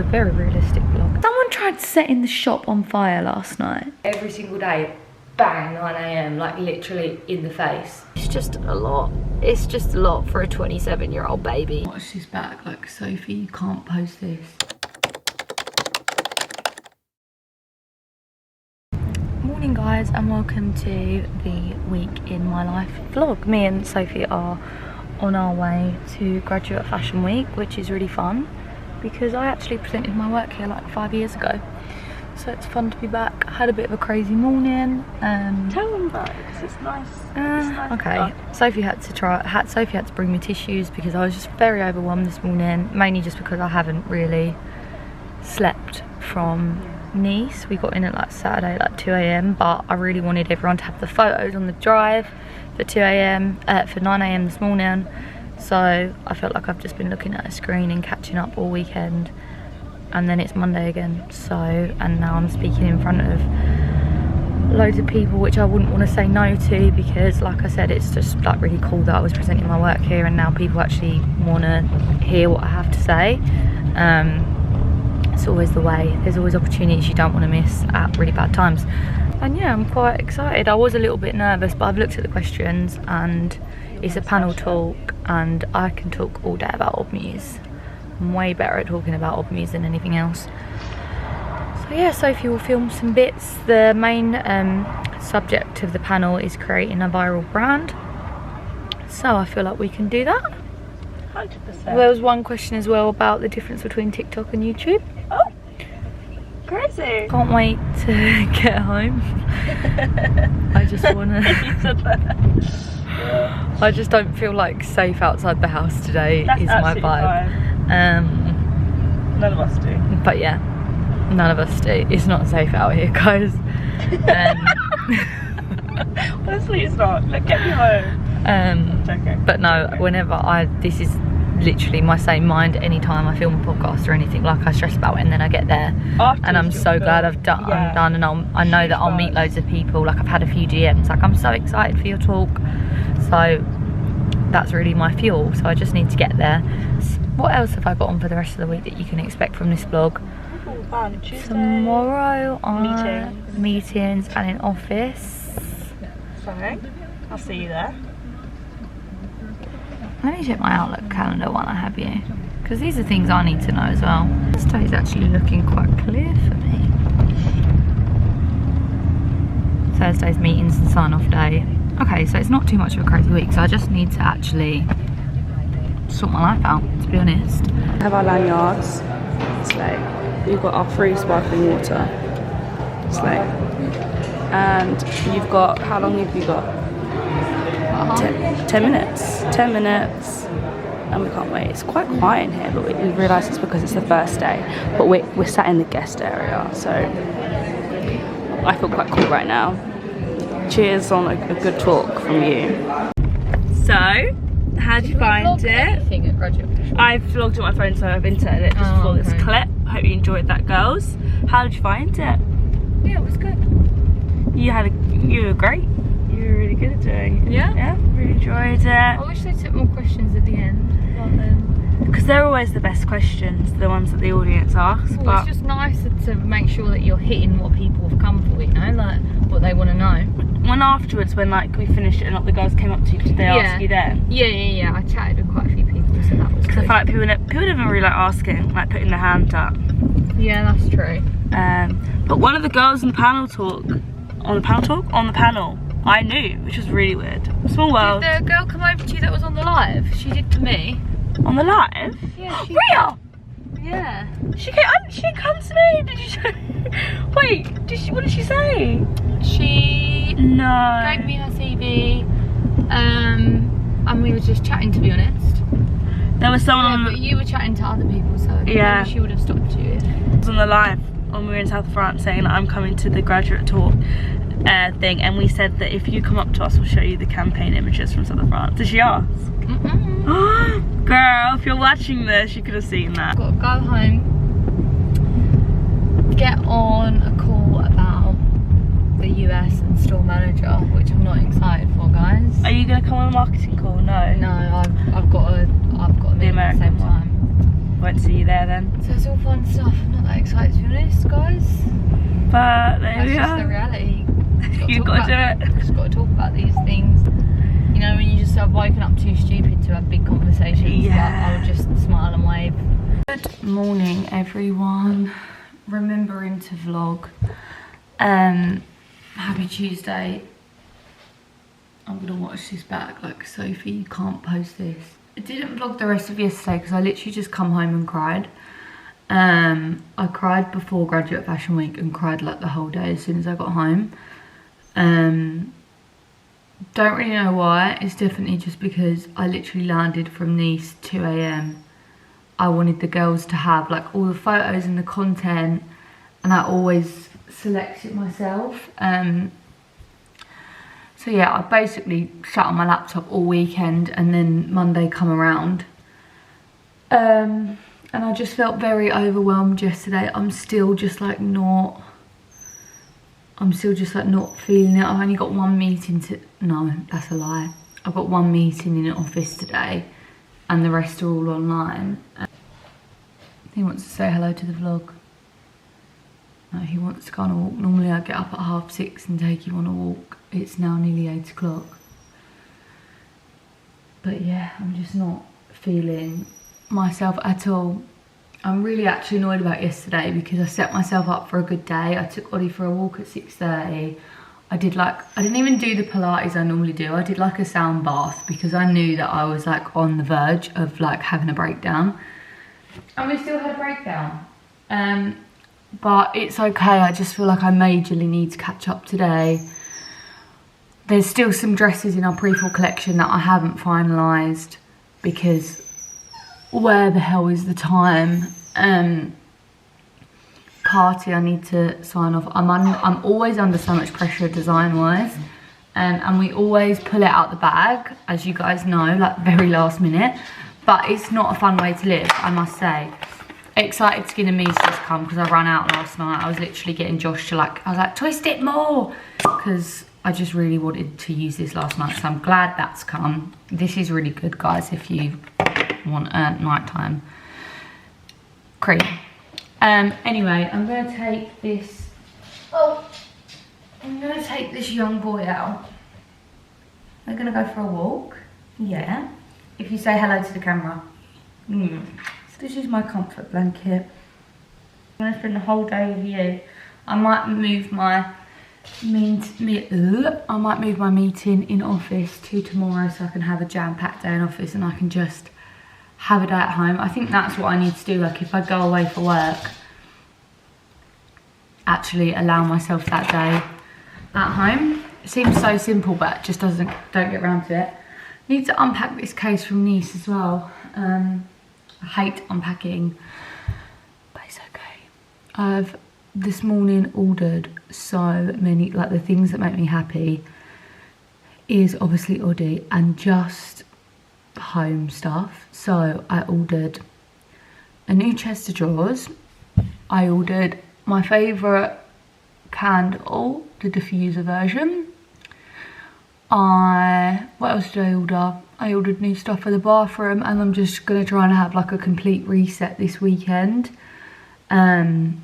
a very realistic vlog. Someone tried setting the shop on fire last night. Every single day, bang, 9 AM, like literally in the face. It's just a lot. It's just a lot for a 27-year-old baby. Watch this back, like, Sophie, you can't post this. Morning guys, and welcome to the week in my life vlog. Me and Sophie are on our way to Graduate Fashion Week, which is really fun because I actually presented my work here like 5 years ago. So it's fun to be back. I had a bit of a crazy morning. Tell them about it, because it's nice. It's nice. Okay. Sophie had to bring me tissues because I was just very overwhelmed this morning, mainly just because I haven't really slept from Nice. We got in at like Saturday, like 2 AM, but I really wanted everyone to have the photos on the drive for 2 AM, for 9 AM this morning. So I felt like I've just been looking at a screen and catching up all weekend. And then it's Monday again, and now I'm speaking in front of loads of people, which I wouldn't want to say no to, because like I said, it's just like really cool that I was presenting my work here and now people actually want to hear what I have to say. It's always the way. There's always opportunities you don't want to miss at really bad times. And yeah, I'm quite excited. I was a little bit nervous, but I've looked at the questions and it's a panel talk and I can talk all day about Odd Muse. I'm way better at talking about Odd Muse than anything else. So yeah, Sophie will film some bits. The main subject of the panel is creating a viral brand. So I feel like we can do that. 100%. There was one question as well about the difference between TikTok and YouTube. Oh, crazy. Can't wait to get home. I just wanna... You said that. Yeah. I just don't feel like safe outside the house today. That's is my vibe. fine. None of us do. But yeah, none of us do. It's not safe out here, guys. Honestly, it's not. Like, get me home. Joking. But no, whenever this is literally my same mind. Anytime I film a podcast or anything, like I stress about it, and then I get there and I'm so glad I'm done, and I know that I'll meet loads of people. Like I've had a few DMs, like I'm so excited for your talk. So that's really my fuel. So I just need to get there. What else have I got on for the rest of the week that you can expect from this vlog? Tuesday. Tomorrow on meetings and in office. So, I'll see you there. Let me check my Outlook calendar while I have you, because these are things I need to know as well. This day is actually looking quite clear for me. Thursday's meetings and sign-off day. Okay, so it's not too much of a crazy week, so I just need to actually sort my life out, to be honest. We have our lanyards. It's like, we've got our free sparkling water. It's like, and you've got, how long have you got? 10 minutes. 10 minutes. And we can't wait. It's quite quiet in here, but we realise it's because it's the first day. But we're sat in the guest area, so I feel quite cool right now. Cheers on a good talk from you. So, how'd you find it? I vlogged on my phone, so I've inserted it just for this clip. Hope you enjoyed that, girls. How did you find it? Yeah, it was good. You were great. You were really good at doing it. Yeah? Yeah, really enjoyed it. I wish they took more questions at the end. Because they're always the best questions, the ones that the audience asks. Well, but it's just nice to make sure that you're hitting what people have come for, you know, like what they want to know. When afterwards, when like we finished it and like the girls came up to you, did they ask you then? Yeah. I chatted with quite a few people, so that was good. Because I feel like people didn't really like asking, like putting their hand up. Yeah, that's true. But one of the girls on the panel, I knew, which was really weird. Small world. Did the girl come over to you that was on the live? She did to me. On the live? Yeah. Rhea! Yeah. She didn't come to me. Did you? Wait. What did she say? She gave me her CV, and we were just chatting. To be honest, there was someone. But you were chatting to other people, so maybe she would have stopped you. I was on the live when we were in South France, saying that I'm coming to the graduate talk thing, and we said that if you come up to us, we'll show you the campaign images from South France. Did she ask? Girl, if you're watching this, you could have seen that. Got to go home, get on a call about the US and store manager, which I'm not excited for, guys. Are you gonna come on a marketing call? No. No, I've got a meeting at the same time. Won't see you there then. So it's all fun stuff. is. But there we That's just the are. reality. You've got to do it. Just got to talk about these things. You know, when you just have woken up too stupid to have big conversations. Yeah. But I'll just smile and wave. Good morning, everyone. Remembering to vlog. Happy Tuesday. I'm gonna watch this back. Like, Sophie, you can't post this. I didn't vlog the rest of yesterday because I literally just come home and cried. I cried before Graduate Fashion Week and cried like the whole day as soon as I got home. Don't really know why. It's definitely just because I literally landed from Nice 2 AM. I wanted the girls to have like all the photos and the content, and I always select it myself. So yeah, I basically sat on my laptop all weekend, and then Monday come around. And I just felt very overwhelmed yesterday. I'm still just like not feeling it. I've only got one meeting no, that's a lie. I've got one meeting in an office today, and the rest are all online. He wants to say hello to the vlog. No, he wants to go on a walk. Normally I get up at 6:30 and take him on a walk. It's now nearly 8 o'clock. But yeah, I'm just not feeling myself at all. I'm really actually annoyed about yesterday because I set myself up for a good day. I took Oddie for a walk at 6:30. I didn't even do the Pilates I normally do. I did like a sound bath because I knew that I was like on the verge of like having a breakdown. And we still had a breakdown. But it's okay. I just feel like I majorly need to catch up today. There's still some dresses in our pre-fall collection that I haven't finalised because where the hell is the time? Party I need to sign off. I'm always under so much pressure design wise, and we always pull it out the bag, as you guys know, like very last minute. But it's not a fun way to live, I must say. Excited Skin & Muse just come because I ran out last night. I was literally getting Josh to I was like, twist it more, because I just really wanted to use this last night. So I'm glad that's come. This is really good, guys, if you want a nighttime cream. Anyway, I'm gonna take this. I'm gonna take this young boy out. We're gonna go for a walk. Yeah. If you say hello to the camera. So this is my comfort blanket. I'm gonna spend the whole day with you. I might move my meeting in office to tomorrow so I can have a jam-packed day in office and I can just have a day at home. I think that's what I need to do. Like, if I go away for work, actually allow myself that day at home. It seems so simple, but just don't get around to it. Need to unpack this case from Nice as well. I hate unpacking, but it's okay. I've this morning ordered so many, like the things that make me happy is obviously Oddie and just home stuff. So I ordered a new chest of drawers. I ordered my favourite candle, the diffuser version. What else did I order? I ordered new stuff for the bathroom, and I'm just gonna try and have like a complete reset this weekend. And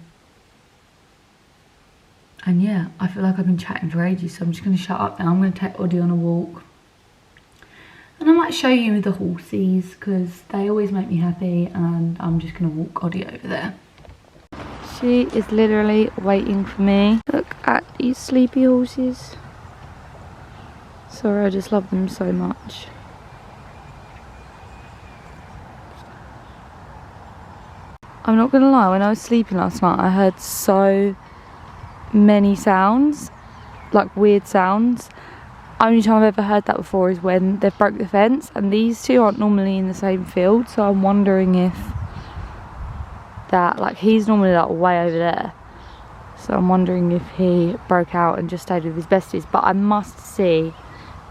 yeah, I feel like I've been chatting for ages, so I'm just gonna shut up now. I'm gonna take Oddie on a walk. And I might show you the horses because they always make me happy, and I'm just gonna walk Oddie over there. She is literally waiting for me. Look at these sleepy horses. Sorry, I just love them so much. I'm not gonna lie, when I was sleeping last night, I heard so many sounds, like weird sounds. Only time I've ever heard that before is when they've broke the fence, and these two aren't normally in the same field, so I'm wondering if that, like, he's normally like way over there, so I'm wondering if he broke out and just stayed with his besties. But I must see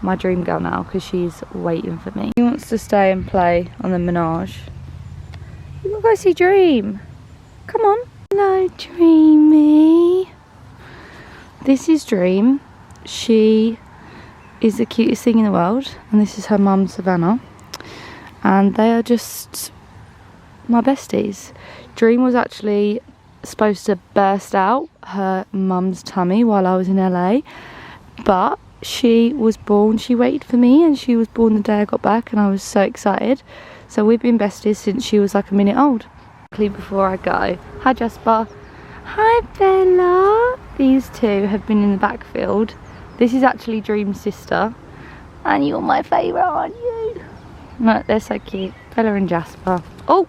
my dream girl now because she's waiting for me. He wants to stay and play on the Menage. You wanna go see Dream? Come on. Hello, Dreamy. This is Dream. She is the cutest thing in the world, and this is her mum, Savannah, and they are just my besties. Dream was actually supposed to burst out her mum's tummy while I was in LA, but she was born, she waited for me, and she was born the day I got back, and I was so excited. So we've been besties since she was like a minute old. Before I go, hi Jasper. Hi Bella. These two have been in the backfield. This is actually Dream's sister, and you're my favourite, aren't you? No, they're so cute. Bella and Jasper. Oh!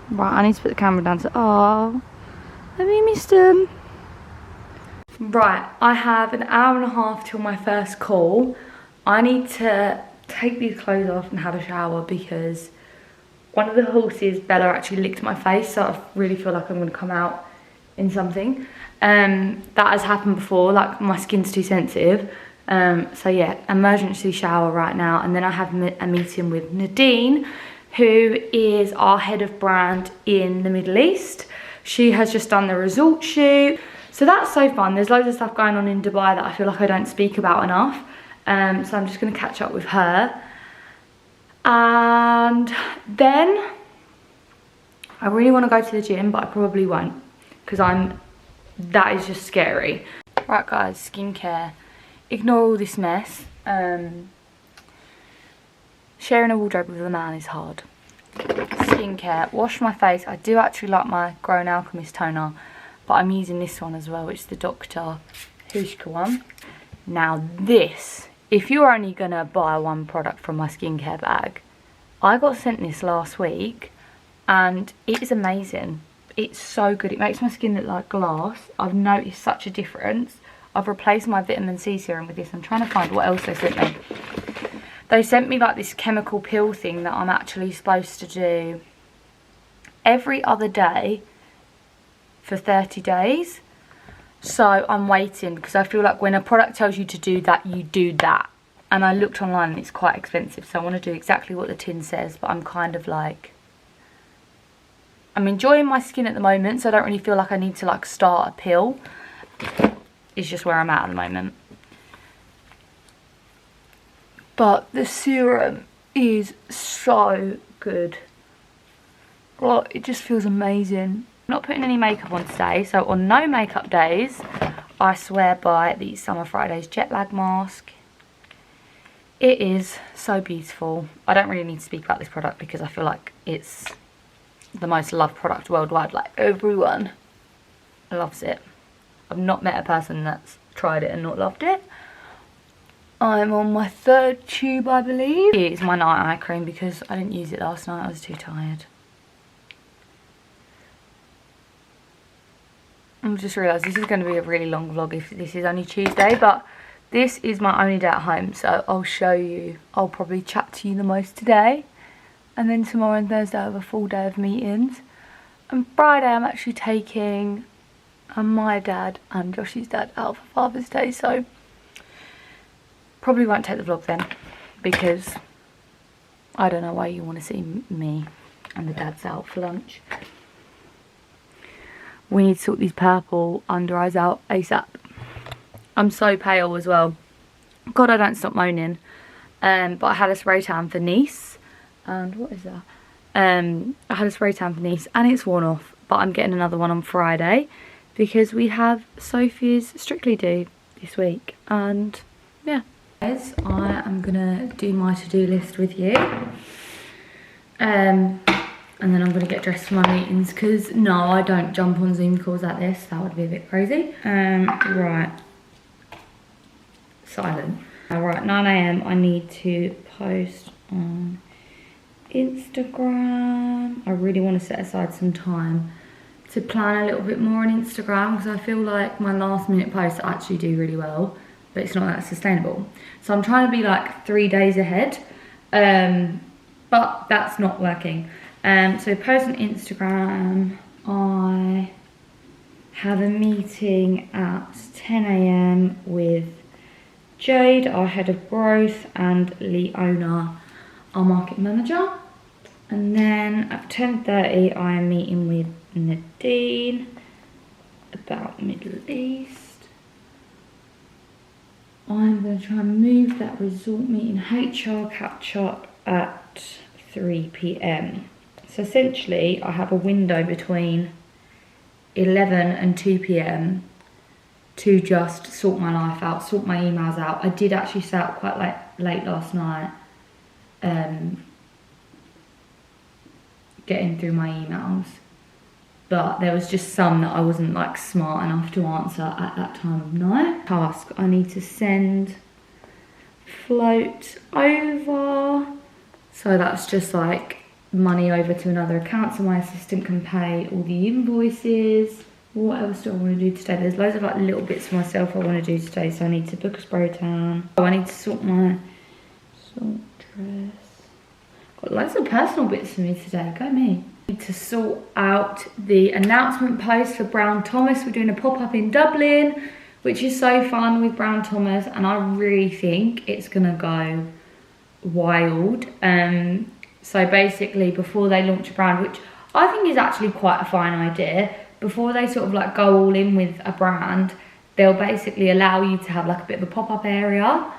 Right, I need to put the camera down so... Oh, have you missed them? Right, I have an hour and a half till my first call. I need to take these clothes off and have a shower because one of the horses, Bella, actually licked my face, so I really feel like I'm going to come out in something. That has happened before, like my skin's too sensitive. So yeah, emergency shower right now, and then I have a meeting with Nadine, who is our head of brand in the Middle East. She has just done the resort shoot, so that's so fun. There's loads of stuff going on in Dubai that I feel like I don't speak about enough, so I'm just going to catch up with her. And then I really want to go to the gym, but I probably won't because that is just scary. Right guys, skincare. Ignore all this mess. Sharing a wardrobe with a man is hard. Skincare. Wash my face. I do actually like my Grown Alchemist toner, but I'm using this one as well, which is the Dr. Hushka one. Now this, if you're only going to buy one product from my skincare bag, I got sent this last week and it is amazing. It's so good. It makes my skin look like glass. I've noticed such a difference. I've replaced my vitamin C serum with this. I'm trying to find what else they sent me. They sent me like this chemical peel thing that I'm actually supposed to do every other day for 30 days. So I'm waiting because I feel like when a product tells you to do that, you do that. And I looked online and it's quite expensive. So I want to do exactly what the tin says, but I'm kind of like... I'm enjoying my skin at the moment, so I don't really feel like I need to like start a pill. It's just where I'm at the moment. But the serum is so good. Well, it just feels amazing. I'm not putting any makeup on today, so on no makeup days, I swear by the Summer Fridays jet lag mask. It is so beautiful. I don't really need to speak about this product because I feel like it's the most loved product worldwide. Like everyone loves it. I've not met a person that's tried it and not loved it. I'm on my third tube, I believe. It is my night eye cream because I didn't use it last night. I was too tired. I've just realised this is going to be a really long vlog if this is only Tuesday, but this is my only day at home, so I'll show you. I'll probably chat to you the most today, and then tomorrow and Thursday I have a full day of meetings. And Friday I'm actually taking my dad and Josh's dad out for Father's Day, so probably won't take the vlog then because I don't know why you want to see me and the dads out for lunch. We need to sort these purple under eyes out ASAP. I'm so pale as well. God, I don't stop moaning. But I had a spray tan for Nice. And what is that? I had a spray tan for Nice and it's worn off. But I'm getting another one on Friday because we have Sophie's Strictly Do this week. And yeah. Guys, I am gonna do my to-do list with you. And then I'm gonna get dressed for my meetings because no, I don't jump on Zoom calls like this. That would be a bit crazy. Right. Silent. Right, 9 AM I need to post on Instagram. I really want to set aside some time to plan a little bit more on Instagram because I feel like my last minute posts actually do really well, but it's not that sustainable. So I'm trying to be like 3 days ahead, but that's not working. So post on Instagram. I have a meeting at 10 AM with Jade, our head of growth, and Leona, our market manager. And then at 10:30 I am meeting with Nadine about Middle East. I'm going to try and move that resort meeting HR catch up at 3 p.m. So essentially I have a window between 11 and 2 p.m. to just sort my life out, sort my emails out. I did actually stay out quite late last night, getting through my emails, but there was just some that I wasn't like smart enough to answer at that time of night. Task, I need to send float over, so that's just like money over to another account so my assistant can pay all the invoices. What else do I want to do today? There's loads of like little bits for myself I want to do today. So I need to book a spray tan. Oh, I need to sort my dress. Got loads of personal bits for me today. Go me. I need to sort out the announcement post for Brown Thomas. We're doing a pop-up in Dublin, which is so fun with Brown Thomas, and I really think it's gonna go wild. So basically, before they launch a brand, which I think is actually quite a fine idea, before they sort of like go all in with a brand, they'll basically allow you to have like a bit of a pop-up area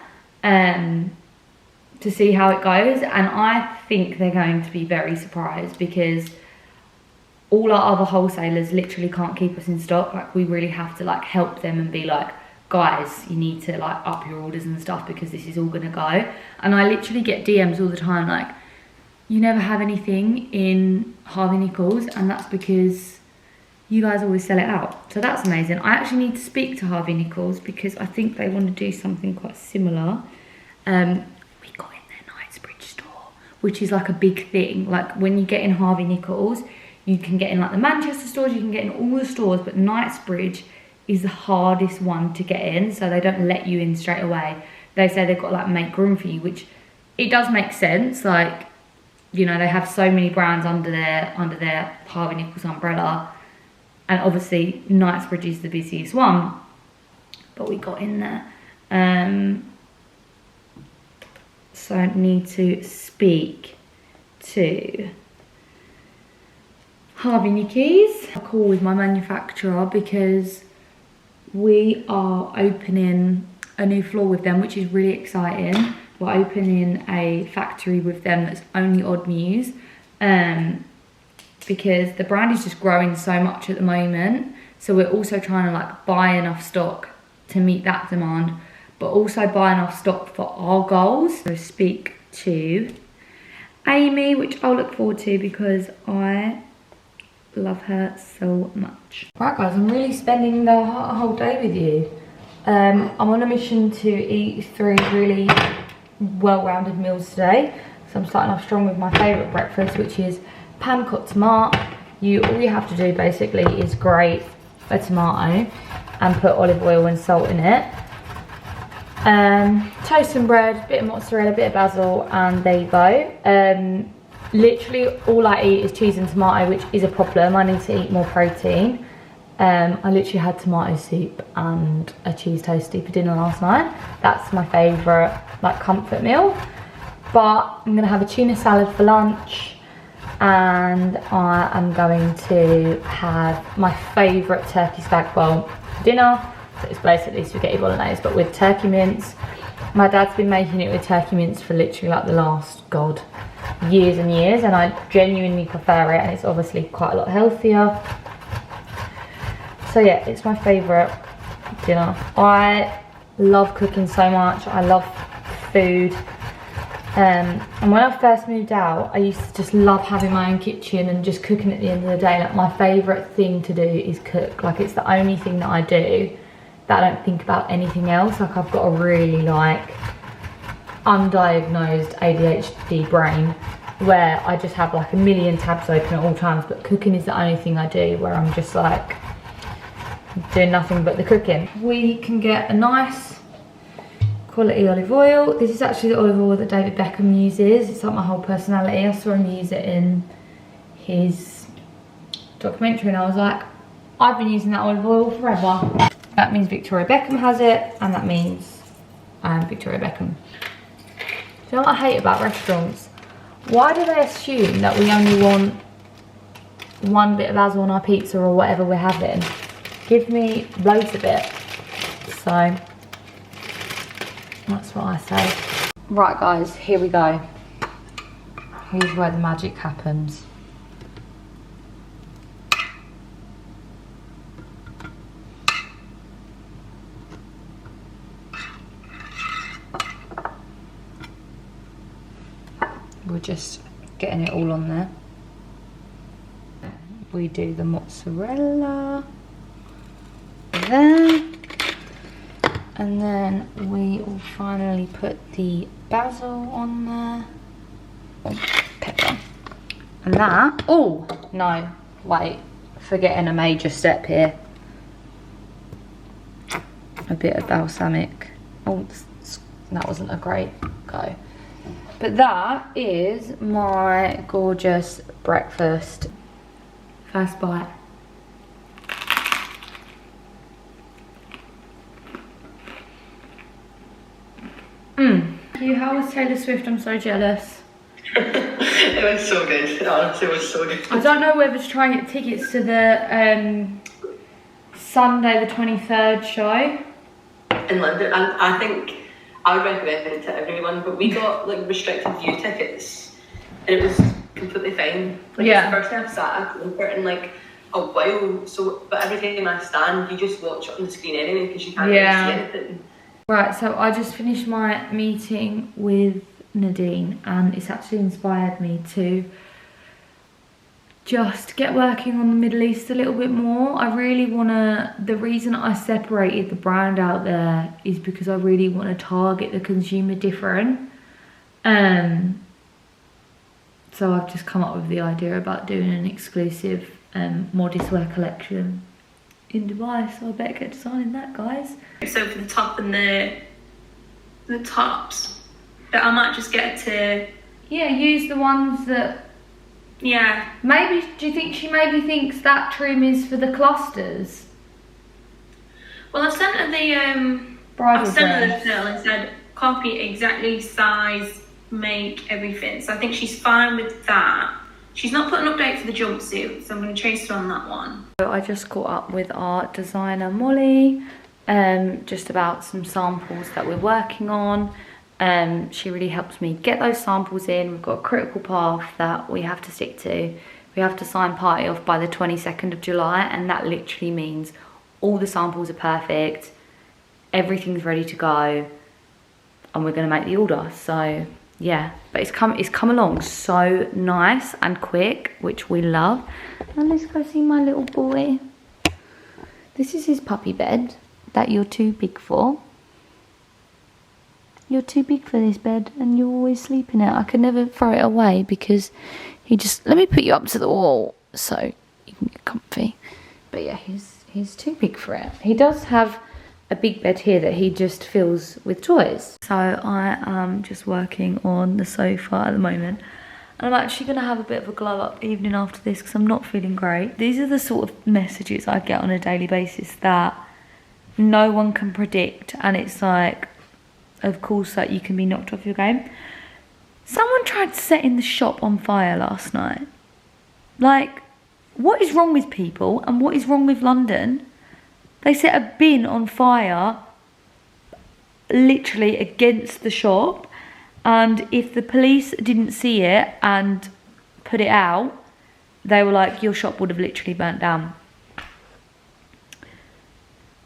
to see how it goes. And I think they're going to be very surprised, because all our other wholesalers literally can't keep us in stock. Like, we really have to like help them and be like, guys, you need to like up your orders and stuff, because this is all gonna go. And I literally get DMs all the time like, you never have anything in Harvey Nichols, and that's because you guys always sell it out. So that's amazing. I actually need to speak to Harvey Nichols, because I think they want to do something quite similar. We got in their Knightsbridge store, which is like a big thing. Like, when you get in Harvey Nichols, you can get in like the Manchester stores, you can get in all the stores, but Knightsbridge is the hardest one to get in, so they don't let you in straight away. They say they've got to like make room for you, which it does make sense. Like, you know, they have so many brands under their Harvey Nichols umbrella, and obviously Knightsbridge is the busiest one, but we got in there. So I need to speak to Harvey Nichols. A call with my manufacturer, because we are opening a new floor with them, which is really exciting. We're opening a factory with them that's only Odd Muse, because the brand is just growing so much at the moment. So we're also trying to like buy enough stock to meet that demand, but also buy enough stock for our goals. So speak to Aimee, which I'll look forward to because I love her so much. Right guys, I'm really spending the whole day with you. I'm on a mission to eat 3 really well-rounded meals today. So I'm starting off strong with my favourite breakfast, which is pan cotte tomate. All you have to do basically is grate a tomato and put olive oil and salt in it. Toast and bread, bit of mozzarella, bit of basil, and there you go. Literally all I eat is cheese and tomato, which is a problem. I need to eat more protein. I literally had tomato soup and a cheese toastie for dinner last night. That's my favourite like comfort meal. But I'm gonna have a tuna salad for lunch, and I am going to have my favourite turkey spag bowl for dinner. So it's basically spaghetti bolognese, but with turkey mince. My dad's been making it with turkey mince for literally like the last, years and years, and I genuinely prefer it, and it's obviously quite a lot healthier. So yeah, it's my favourite dinner. I love cooking so much. I love food. And when I first moved out, I used to just love having my own kitchen and just cooking at the end of the day. Like, my favourite thing to do is cook. Like, it's the only thing that I do that I don't think about anything else. Like, I've got a really like undiagnosed ADHD brain where I just have like a million tabs open at all times, but cooking is the only thing I do where I'm just like doing nothing but the cooking. We can get a nice quality olive oil. This is actually the olive oil that David Beckham uses. It's like my whole personality. I saw him use it in his documentary and I was like, I've been using that olive oil forever. That means Victoria Beckham has it, and that means I am Victoria Beckham. Do you know what I hate about restaurants? Why do they assume that we only want one bit of basil on our pizza or whatever we're having? Give me loads of it. So that's what I say. Right guys, here we go. here's where the magic happens. We're just getting it all on there. We do the mozzarella there, and then we will finally put the basil on there. Pepper. And that, oh no, wait, forgetting a major step here. A bit of balsamic. Oh, that wasn't a great go. But that is my gorgeous breakfast. First bite. How was Taylor Swift? I'm so jealous. It was so good. Honestly, it was so good. I don't know whether to try and get tickets to the Sunday the 23rd show in London, and I think I would recommend it to everyone, but we got like restricted view tickets and it was completely fine. Like, yeah. It's the first time I've sat in like a while, so but every time I stand you just watch it on the screen anyway because you can't really see anything. Right, so I just finished my meeting with Nadine and it's actually inspired me to just get working on the Middle East a little bit more. I really want to, the reason I separated the brand out there is because I really want to target the consumer different. So I've just come up with the idea about doing an exclusive modest wear collection in Dubai, so I better get designing that, guys. So for the top and the tops, that I might just get to... Yeah, use the ones that... Yeah. Maybe, do you think she maybe thinks that trim is for the clusters? Well, I've sent her the Bridal I've sent her dress. the bill and said copy exactly size, make, everything. So I think she's fine with that. She's not put an update for the jumpsuit, so I'm going to chase her on that one. So I just caught up with our designer Molly, just about some samples that we're working on. She really helps me get those samples in. We've got a critical path that we have to stick to. We have to sign party off by the 22nd of July, and that literally means all the samples are perfect, everything's ready to go, and we're going to make the order. So yeah, but it's come along so nice and quick, which we love. And let's go see my little boy. This is his puppy bed that you're too big for. You're too big for this bed and you always sleep in it. I could never throw it away because he just... Let me put you up to the wall so you can get comfy. But yeah, he's too big for it. He does have a big bed here that he just fills with toys. So I am just working on the sofa at the moment. And I'm actually going to have a bit of a glow up evening after this because I'm not feeling great. These are the sort of messages I get on a daily basis that no one can predict. And it's like... Of course, that you can be knocked off your game. Someone tried setting the shop on fire last night. Like, what is wrong with people and what is wrong with London? They set a bin on fire literally against the shop, and if the police didn't see it and put it out, they were like, your shop would have literally burnt down.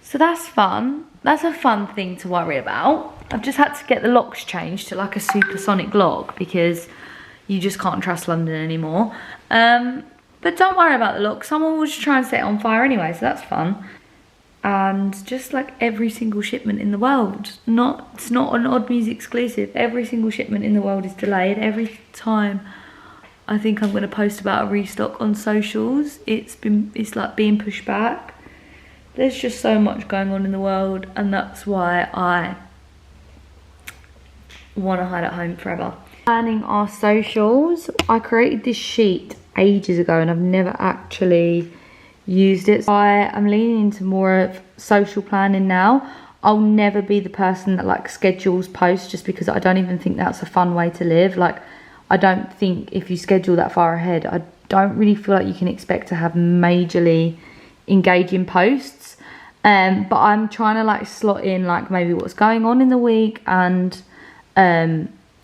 So that's fun. That's a fun thing to worry about. I've just had to get the locks changed to like a supersonic lock because you just can't trust London anymore. But don't worry about the lock. Someone will just try and set it on fire anyway, so that's fun. And just like every single shipment in the world, it's not an Odd Muse exclusive. Every single shipment in the world is delayed. Every time I think I'm going to post about a restock on socials, it's like being pushed back. There's just so much going on in the world, and that's why I want to hide at home forever. Planning our socials. I created this sheet ages ago and I've never actually used it. So I am leaning into more of social planning now. I'll never be the person that like schedules posts just because I don't even think that's a fun way to live. Like, I don't think if you schedule that far ahead, I don't really feel like you can expect to have majorly engaging posts. But I'm trying to like slot in like maybe what's going on in the week and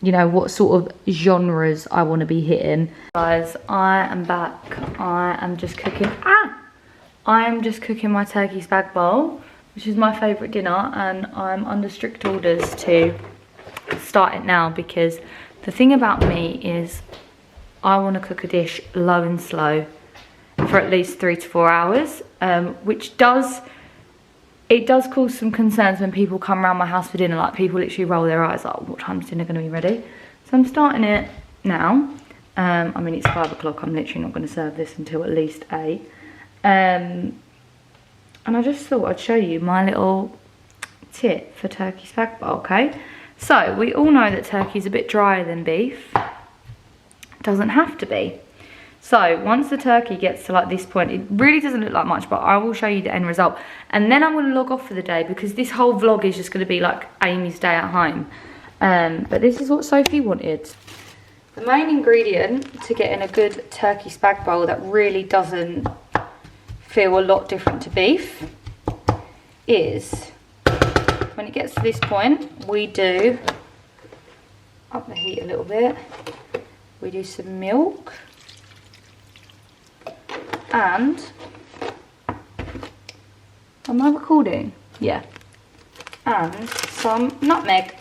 you know, what sort of genres I want to be hitting. Guys, I am back. I am just cooking my turkey spag bowl, which is my favourite dinner, and I'm under strict orders to start it now, because the thing about me is I want to cook a dish low and slow for at least 3 to 4 hours, which does cause some concerns when people come around my house for dinner. Like, people literally roll their eyes like, what time's dinner going to be ready? So I'm starting it now. I mean, it's 5 o'clock. I'm literally not going to serve this until at least 8. And I just thought I'd show you my little tip for turkey spag bowl, okay? So we all know that turkey's a bit drier than beef. It doesn't have to be. So once the turkey gets to like this point, it really doesn't look like much, but I will show you the end result. And then I'm going to log off for the day, because this whole vlog is just going to be like Aimee's day at home. But this is what Sophie wanted. The main ingredient to getting a good turkey spag bowl that really doesn't feel a lot different to beef is, when it gets to this point, we do up the heat a little bit. We do some milk and, am I recording? Yeah. And some nutmeg.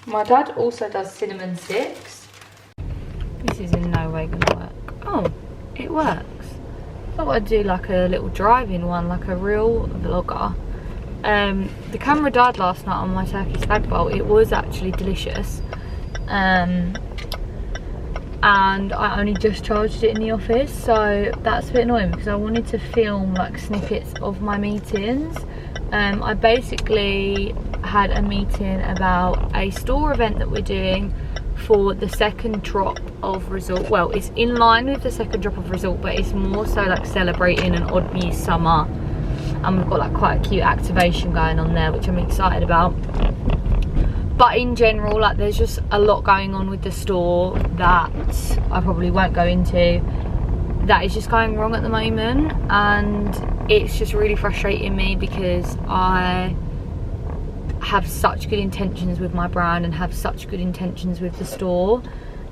My dad also does cinnamon sticks. This is in no way gonna work. Oh, it works. I thought I'd do like a little drive-in one, like a real vlogger. The camera died last night on my turkey spag bowl. It was actually delicious. And I only just charged it in the office, so that's a bit annoying, because I wanted to film like snippets of my meetings. I basically had a meeting about a store event that we're doing for the second drop of result. Well, it's in line with the second drop of result, but it's more so like celebrating an Odd Muse summer, and we've got like quite a cute activation going on there, which I'm excited about. But in general, like, there's just a lot going on with the store that I probably won't go into, that is just going wrong at the moment, and it's just really frustrating me, because I have such good intentions with my brand and have such good intentions with the store,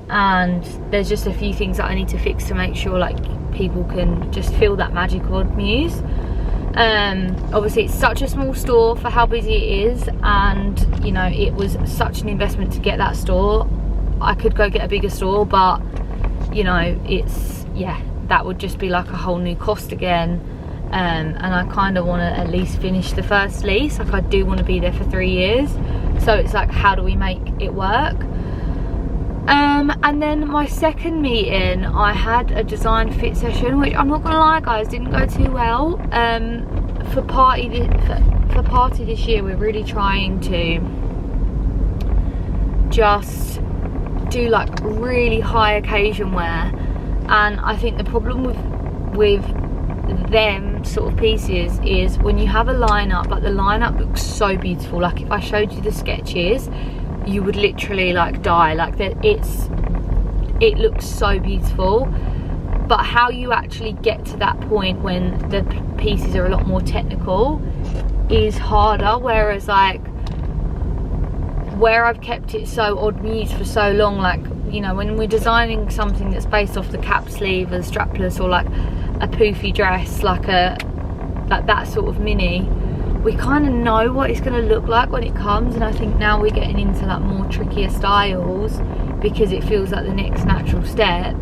and there's just a few things that I need to fix to make sure like people can just feel that magic of Odd Muse. Obviously it's such a small store for how busy it is, and you know, it was such an investment to get that store. I could go get a bigger store, but you know, it's, yeah, that would just be like a whole new cost again. And I kind of want to at least finish the first lease. Like, I do want to be there for 3 years, so it's like, how do we make it work? And then my second meeting, I had a design fit session, which I'm not gonna lie guys, didn't go too well. For party this year, we're really trying to just do like really high occasion wear, and I think the problem with them sort of pieces is when you have a lineup, like the lineup looks so beautiful. Like, if I showed you the sketches, you would literally like die. Like, that it looks so beautiful, but how you actually get to that point when the pieces are a lot more technical is harder. Whereas like, where I've kept it so Odd Muse for so long, like, you know, when we're designing something that's based off the cap sleeve and strapless, or like a poofy dress, like that sort of mini, we kind of know what it's going to look like when it comes. And I think now we're getting into like more trickier styles, because it feels like the next natural step.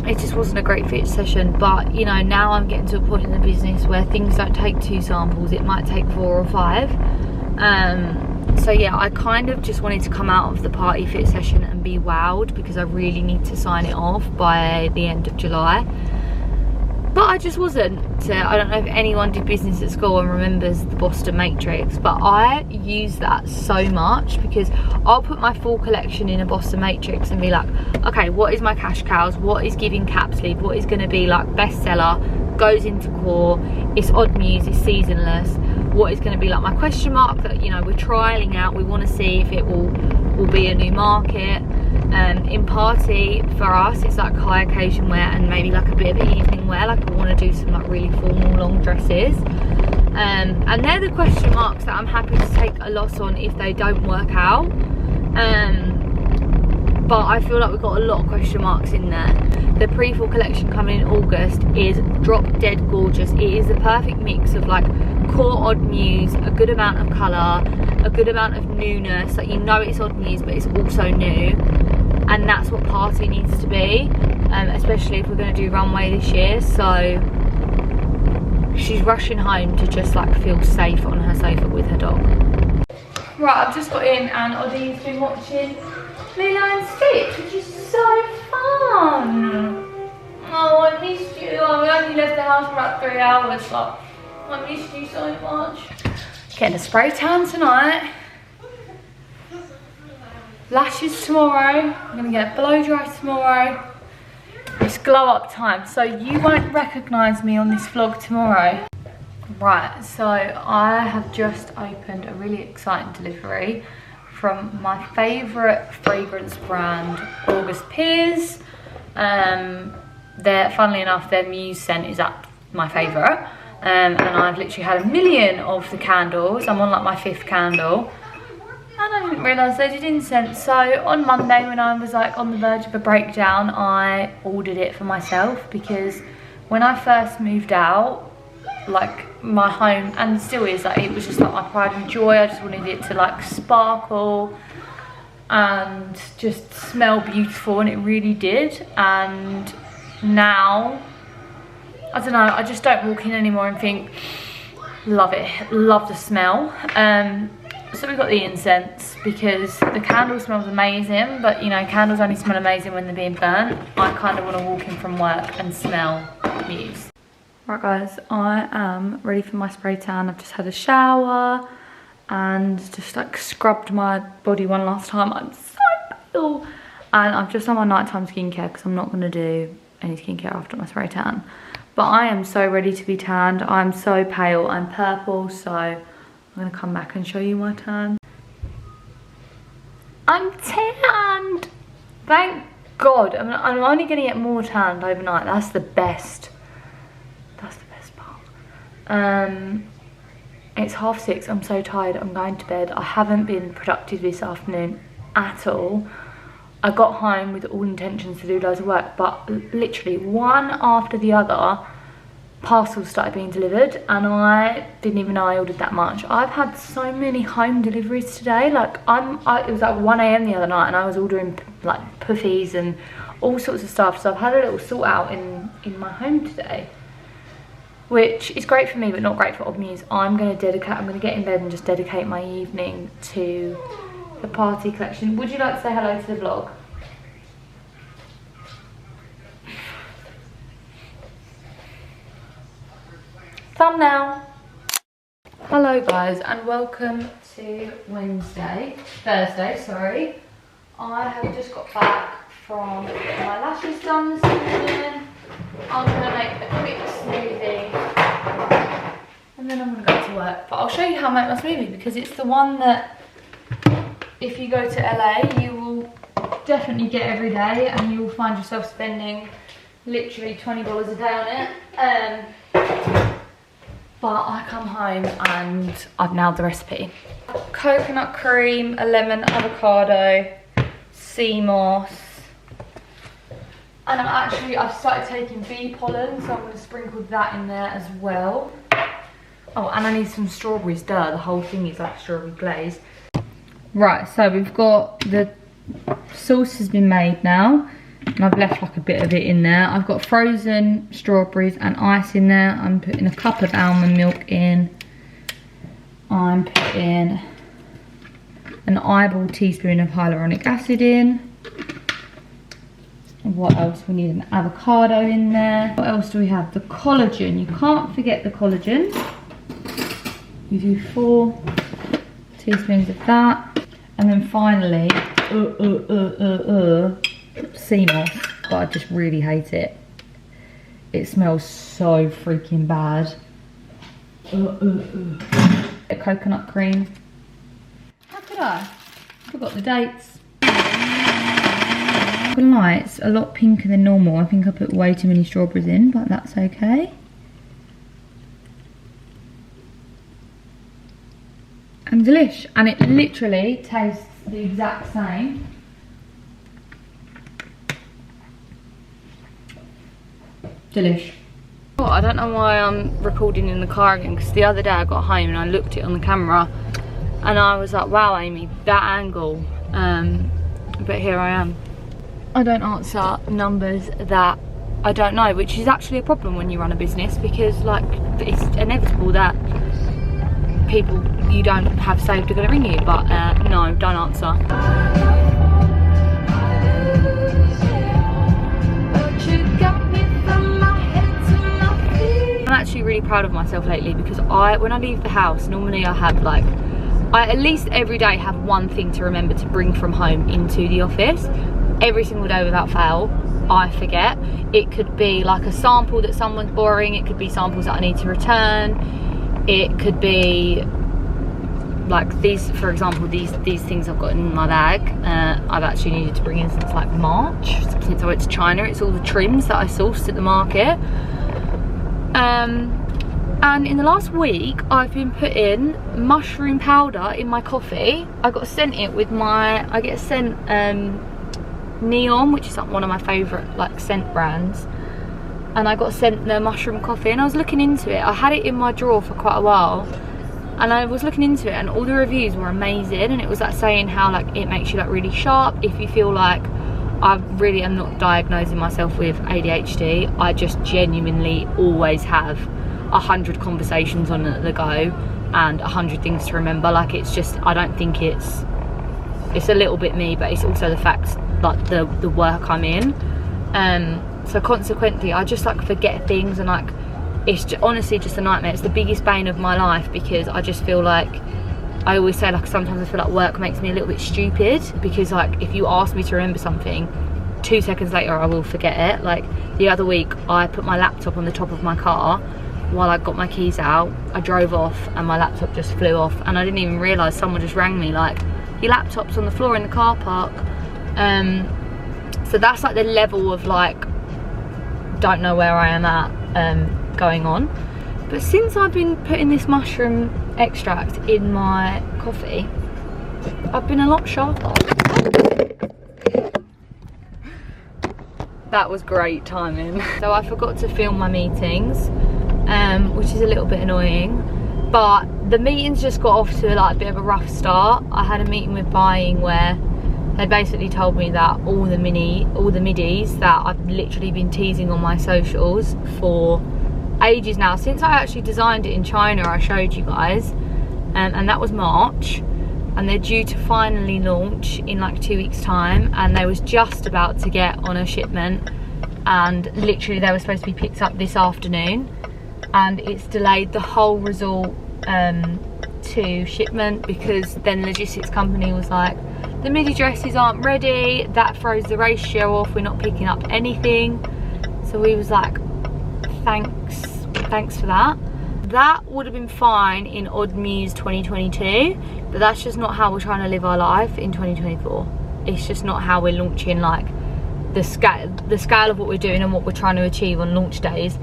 It just wasn't a great fit session, but you know, now I'm getting to a point in the business where things don't take 2 samples, it might take 4 or 5. So yeah, I kind of just wanted to come out of the party fit session and be wowed, because I really need to sign it off by the end of July. But I just wasn't. I don't know if anyone did business at school and remembers the Boston Matrix, but I use that so much, because I'll put my full collection in a Boston Matrix and be like, okay, what is my cash cows? What is giving cap sleeve? What is going to be like bestseller? Goes into core. It's Odd Muse. It's seasonless. What is going to be like my question mark that, you know, we're trialing out? We want to see if it will be a new market. In party, for us, it's like high occasion wear and maybe like a bit of evening wear. Like I want to do some like really formal long dresses. And they're the question marks that I'm happy to take a loss on if they don't work out. But I feel like we've got a lot of question marks in there. The pre-fall collection coming in August is drop dead gorgeous. It is the perfect mix of like core Odd Muse, a good amount of colour, a good amount of newness. Like, you know it's Odd Muse, but it's also new. And that's what party needs to be, especially if we're going to do runway this year. So she's rushing home to just like feel safe on her sofa with her dog. Right, I've just got in and Oddie's been watching Lilo and Stitch, which is so fun. Oh, I missed you. Oh, we only left the house for about 3 hours. Like, I missed you so much. Getting a spray tan tonight. Lashes tomorrow. I'm gonna get a blow dry tomorrow. It's glow up time, so you won't recognise me on this vlog tomorrow. Right, so I have just opened a really exciting delivery from my favourite fragrance brand, August Piers. Funnily enough, their Muse scent is my favourite. And I've literally had 1 million of the candles. I'm on like my 5th candle. And I didn't realise they did incense. So on Monday, when I was like on the verge of a breakdown, I ordered it for myself, because when I first moved out, like my home, and still is, like, it was just like my pride and joy. I just wanted it to like sparkle and just smell beautiful, and it really did. And now, I don't know, I just don't walk in anymore and think, love it, love the smell. So we got the incense because the candle smells amazing, but you know, candles only smell amazing when they're being burnt. I kind of want to walk in from work and smell Muse. Right guys, I am ready for my spray tan. I've just had a shower and just like scrubbed my body one last time. I'm so pale. And I've just done my nighttime skincare because I'm not going to do any skincare after my spray tan. But I am so ready to be tanned. I'm so pale, I'm purple, so I'm going to come back and show you my tan. I'm tanned! Thank God. I'm only going to get more tanned overnight. That's the best. That's the best part. It's 6:30. I'm so tired. I'm going to bed. I haven't been productive this afternoon at all. I got home with all intentions to do loads of work, but literally one after the other, parcels started being delivered, and I didn't even know I ordered that much. I've had so many home deliveries today. Like it was like 1 AM the other night, and I was ordering like puffies and all sorts of stuff. So I've had a little sort out in my home today, which is great for me, but not great for Odd Muse. I'm gonna get in bed and just dedicate my evening to the party collection. Would you like to say hello to the vlog? Thumbnail. Hello guys, and welcome to Thursday, sorry. I have just got back from my lashes done this morning. I'm gonna make a quick smoothie and then I'm gonna go to work. But I'll show you how I make my smoothie, because it's the one that if you go to LA, you will definitely get every day, and you will find yourself spending literally $20 a day on it. But I come home and I've nailed the recipe. Coconut cream, a lemon, avocado, sea moss. And I've started taking bee pollen, so I'm going to sprinkle that in there as well. Oh, and I need some strawberries, duh, the whole thing is like strawberry glaze. Right, so we've got the sauce has been made now, and I've left like a bit of it in there. I've got frozen strawberries and ice in there. I'm putting a cup of almond milk in. I'm putting an eyeball teaspoon of hyaluronic acid in. What else? We need an avocado in there. What else do we have? The collagen. You can't forget the collagen. You do 4 teaspoons of that. And then finally, sea moss. But I just really hate it. It smells so freaking bad. A coconut cream. How could I? Forgot the dates. Not gonna lie, it's a lot pinker than normal. I think I put way too many strawberries in, but that's okay. And delish, and it literally tastes the exact same. Delish. Oh, I don't know why I'm recording in the car again, because the other day I got home and I looked it on the camera and I was like, wow, Aimee, that angle. But here I am. I don't answer numbers that I don't know, which is actually a problem when you run a business, because like it's inevitable that people you don't have saved are going to ring you, but no, don't answer. I'm actually really proud of myself lately, because when I leave the house, normally I have like, I at least every day have one thing to remember to bring from home into the office. Every single day without fail, I forget. It could be like a sample that someone's borrowing, it could be samples that I need to return, it could be like these, for example, these things I've got in my bag, I've actually needed to bring in since like March, since I went to China. It's all the trims that I sourced at the market. And in the last week, I've been putting mushroom powder in my coffee. I got sent it with I get sent Neon, which is like one of my favourite like scent brands. And I got sent the mushroom coffee, and I was looking into it. I had it in my drawer for quite a while, and I was looking into it, and all the reviews were amazing. And it was like saying how like it makes you like really sharp if you feel like, I really am not diagnosing myself with ADHD. I just genuinely always have 100 conversations on the go and 100 things to remember. Like it's just, I don't think it's a little bit me, but it's also the fact like the work I'm in. So consequently, I just like forget things, and like it's just, honestly just a nightmare. It's the biggest bane of my life, because I just feel like, I always say like sometimes I feel like work makes me a little bit stupid, because like if you ask me to remember something, 2 seconds later I will forget it. Like the other week, I put my laptop on the top of my car while I got my keys out. I drove off and my laptop just flew off, and I didn't even realise. Someone just rang me like, your laptop's on the floor in the car park. So that's like the level of like, don't know where I am at going on. But since I've been putting this mushroom extract in my coffee, I've been a lot sharper. That was great timing. So I forgot to film my meetings, which is a little bit annoying, but the meetings just got off to like a bit of a rough start. I had a meeting with buying where they basically told me that all the middies that I've literally been teasing on my socials for ages now, since I actually designed it in China, I showed you guys, and that was March, and they're due to finally launch in like 2 weeks time, and they was just about to get on a shipment, and literally they were supposed to be picked up this afternoon, and it's delayed the whole result to shipment, because then logistics company was like, the midi dresses aren't ready, that throws the ratio off, we're not picking up anything. So we was like, thanks for that. That would have been fine in Odd Muse 2022, but that's just not how we're trying to live our life in 2024. It's just not how we're launching, like the scale of what we're doing and what we're trying to achieve on launch days.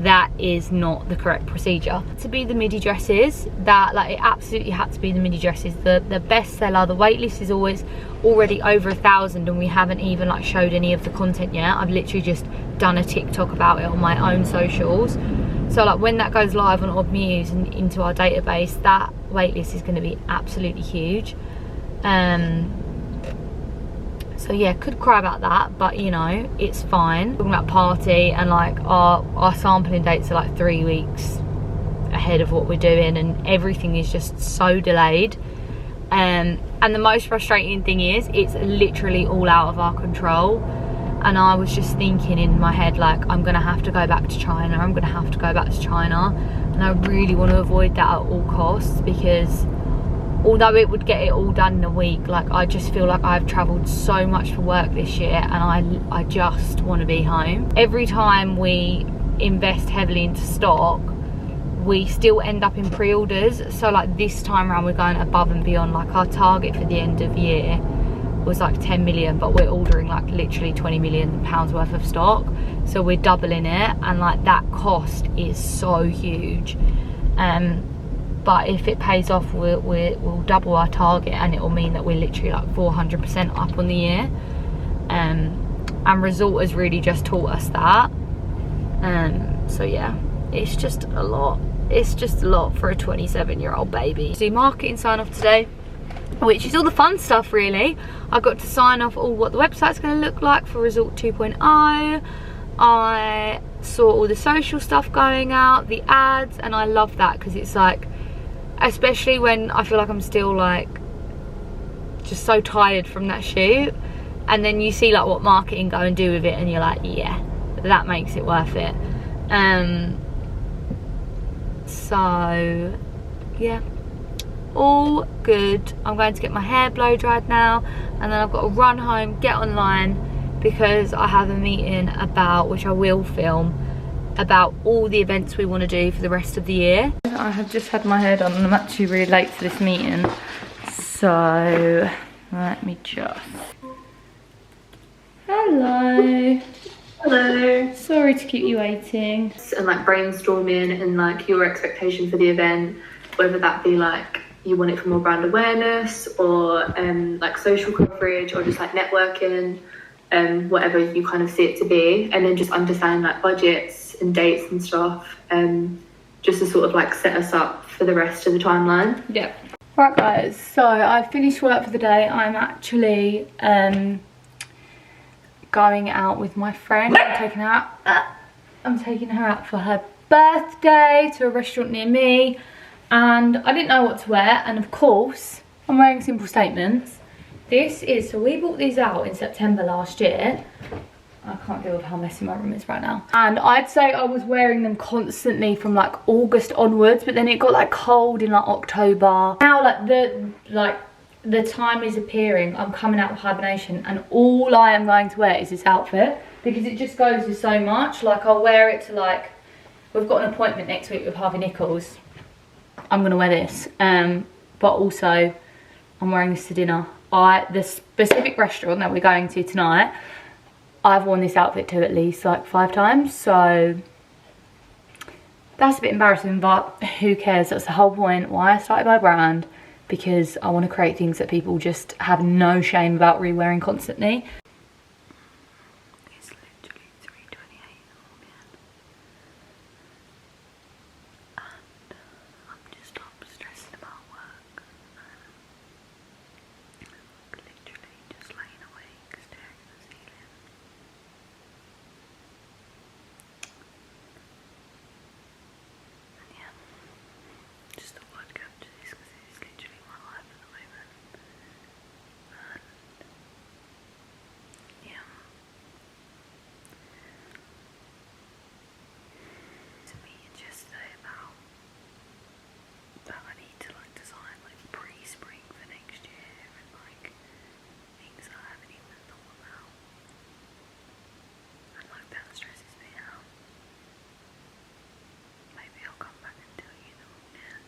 That is not the correct procedure. To be the midi dresses, that like it absolutely had to be the midi dresses. The best seller, the wait list is always already over 1,000, and we haven't even like showed any of the content yet. I've literally just done a TikTok about it on my own socials. So like when that goes live on Odd Muse and into our database, that wait list is going to be absolutely huge. So yeah, could cry about that, but you know, it's fine. Talking about party, and like our sampling dates are like 3 weeks ahead of what we're doing, and everything is just so delayed. And the most frustrating thing is, it's literally all out of our control. And I was just thinking in my head, like, I'm gonna have to go back to China, I'm gonna have to go back to China. And I really want to avoid that at all costs, because although it would get it all done in a week, like I just feel like I've travelled so much for work this year, and I just want to be home. Every time we invest heavily into stock, we still end up in pre-orders. So like this time around, we're going above and beyond. Like our target for the end of year was like 10 million, but we're ordering like literally 20 million pounds worth of stock, so we're doubling it, and like that cost is so huge. But if it pays off, we'll double our target, and it will mean that we're literally like 400% up on the year. And Resort has really just taught us that. So yeah, it's just a lot. It's just a lot for a 27-year-old baby. Do marketing sign off today, which is all the fun stuff really. I got to sign off all what the website's going to look like for Resort 2.0. I saw all the social stuff going out, the ads, and I love that, because it's like, especially when I feel like I'm still like just so tired from that shoot, and then you see like what marketing go and do with it, and you're like, yeah, that makes it worth it. So yeah, all good. I'm going to get my hair blow dried now, and then I've got to run home, get online, because I have a meeting about, which I will film, about all the events we want to do for the rest of the year. I have just had my hair done, and I'm actually really late to this meeting, so let me just... Hello. Hello. Sorry to keep you waiting. And like brainstorming and like your expectation for the event, whether that be like you want it for more brand awareness, or like social coverage, or just like networking, whatever you kind of see it to be, and then just understanding like budgets and dates and stuff, just to sort of like set us up for the rest of the timeline. Yeah. Right guys, so I've finished work for the day. I'm actually going out with my friend. I'm taking her out for her birthday to a restaurant near me, and I didn't know what to wear, and of course I'm wearing Simple Statements. This is, so we bought these out in September last year. I can't deal with how messy my room is right now. And I'd say I was wearing them constantly from like August onwards, but then it got like cold in like October. Now like the time is appearing, I'm coming out of hibernation, and all I am going to wear is this outfit, because it just goes with so much. Like I'll wear it to like, we've got an appointment next week with Harvey Nichols. I'm gonna wear this, but also I'm wearing this to dinner. The specific restaurant that we're going to tonight, I've worn this outfit to at least like 5 times, so that's a bit embarrassing, but who cares? That's the whole point why I started my brand, because I want to create things that people just have no shame about re-wearing constantly. It's literally 3:28 in the morning, and I'm just up stressing about work. Literally just laying awake, staring at the ceiling. And yeah, just thought I'd capture this because it's literally my life at the moment. And yeah, to me it's yesterday about that I need to like design like pre-spring for next year, and like things that I haven't even thought about, and like that stresses me out. Maybe I'll come back and tell you in the morning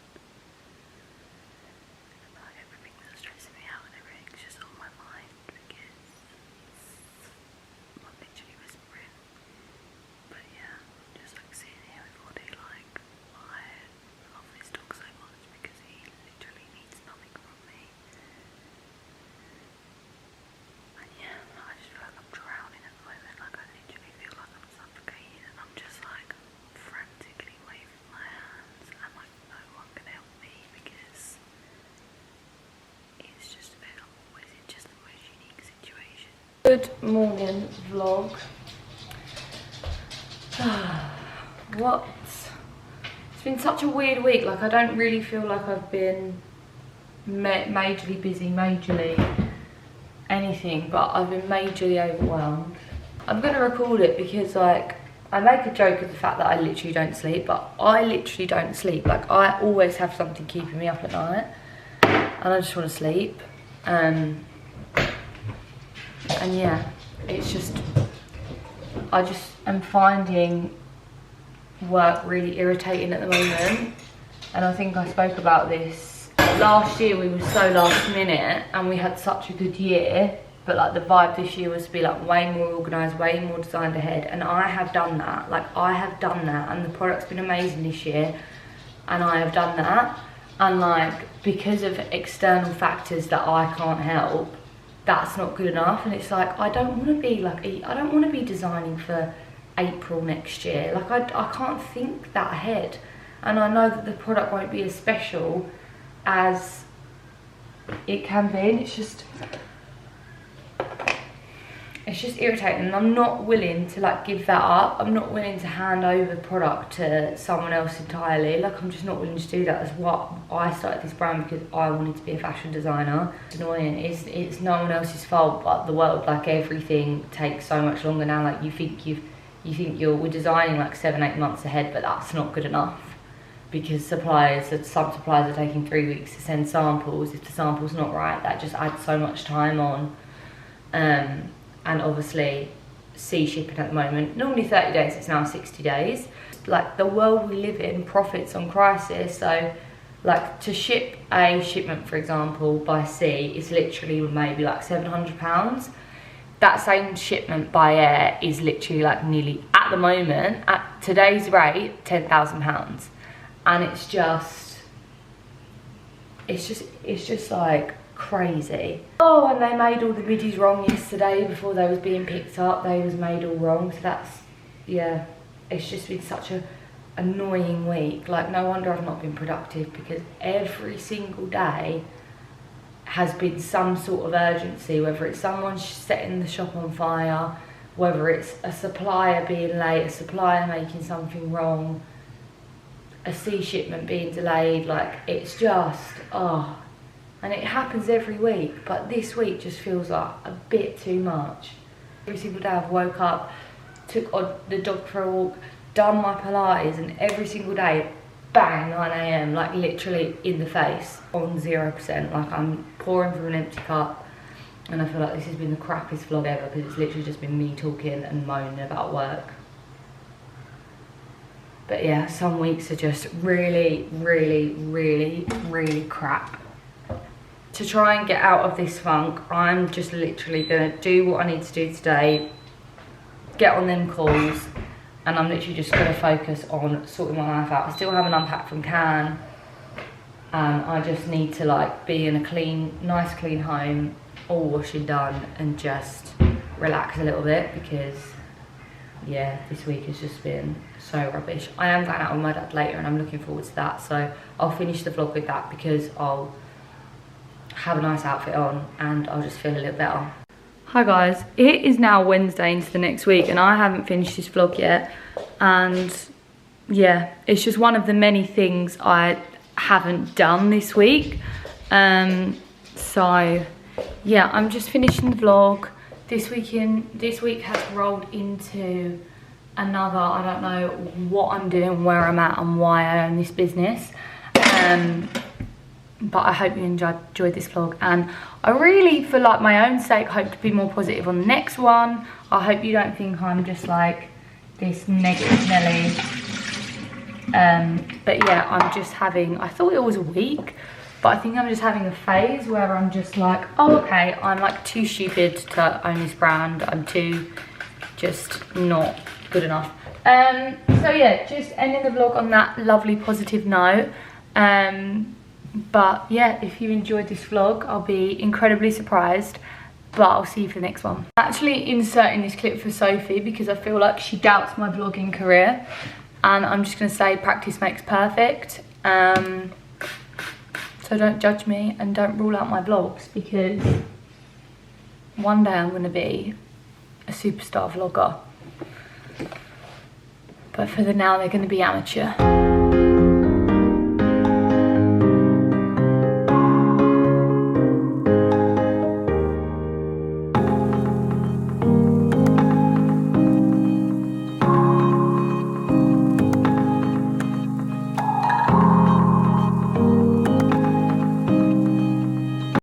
about everything that's stressing me out, and everything's just on my mind, because I'm literally whispering. But yeah, I'm just like sitting here with Roddy, like I love this dog so much because he literally needs nothing from me. And yeah, I just feel like I'm drowning at the moment. Like I literally feel like I'm suffocating, and I'm just like frantically waving my hands, and like no one can help me, because it's just a bit, I'm always in just the most unique situation. Good morning vlog. What? It's been such a weird week. Like I don't really feel like I've been majorly busy, majorly anything, but I've been majorly overwhelmed. I'm gonna record it because like I make a joke of the fact that I literally don't sleep, but I literally don't sleep. Like I always have something keeping me up at night, and I just want to sleep. And yeah, it's just, I just am finding work really irritating at the moment, and I think I spoke about this last year we were so last minute and we had such a good year, but like the vibe this year was to be like way more organised, way more designed ahead, and I have done that. Like I have done that, and the product's been amazing this year, and I have done that. And like, because of external factors that I can't help, that's not good enough. And it's like, I don't want to be like, I don't want to be designing for April next year. Like I can't think that ahead, and I know that the product won't be as special as it can be, and it's just irritating, and I'm not willing to like give that up. I'm not willing to hand over product to someone else entirely. Like I'm just not willing to do that. That's what I started this brand, because I wanted to be a fashion designer. It's annoying. It's no one else's fault but the world. Like everything takes so much longer now. Like you think we're designing like 7-8 months ahead, but that's not good enough, because some suppliers are taking 3 weeks to send samples. If the sample's not right, that just adds so much time on. And obviously sea shipping at the moment, normally 30 days, it's now 60 days. Like the world we live in profits on crisis, so like to ship a shipment, for example, by sea is literally maybe like £700. That same shipment by air is literally like nearly, at the moment, at today's rate, £10,000. And it's just like crazy. Oh, and they made all the middies wrong yesterday before they was being picked up. They was made all wrong, so that's, yeah, it's just been such a annoying week. Like no wonder I've not been productive, because every single day has been some sort of urgency, whether it's someone setting the shop on fire, whether it's a supplier being late, a supplier making something wrong, a sea shipment being delayed. Like it's just, oh, and it happens every week, but this week just feels like a bit too much. Every single day I've woke up, took the dog for a walk, done my Pilates, and every single day, bang, 9 AM, like literally in the face, on 0%. Like I'm pouring from an empty cup, and I feel like this has been the crappiest vlog ever, because it's literally just been me talking and moaning about work. But yeah, some weeks are just really, really, really, really crap. To try and get out of this funk, I'm just literally gonna do what I need to do today, get on them calls, and I'm literally just gonna focus on sorting my life out. I still haven't unpacked from Cannes, and I just need to like be in a nice clean home, all washing done, and just relax a little bit, because yeah, this week has just been so rubbish. I am going out with my dad later, and I'm looking forward to that, so I'll finish the vlog with that, because I'll have a nice outfit on and I'll just feel a little better. Hi guys, it is now Wednesday into the next week, and I haven't finished this vlog yet, and yeah, it's just one of the many things I haven't done this week. So yeah, I'm just finishing the vlog. This week has rolled into another, I don't know what I'm doing, where I'm at, and why I own this business. But I hope you enjoyed this vlog, and I really, for like my own sake, hope to be more positive on the next one. I hope you don't think I'm just like this negative Nelly. But yeah, I'm just having, I thought it was a week, but I think I'm just having a phase where I'm just like, oh okay, I'm like too stupid to own this brand. I'm too just not good enough. So yeah, just ending the vlog on that lovely positive note. But yeah, if you enjoyed this vlog, I'll be incredibly surprised, but I'll see you for the next one. I'm actually inserting this clip for Sophie because I feel like she doubts my vlogging career, and I'm just gonna say practice makes perfect. So don't judge me and don't rule out my vlogs, because one day I'm gonna be a superstar vlogger, but for the now they're gonna be amateur.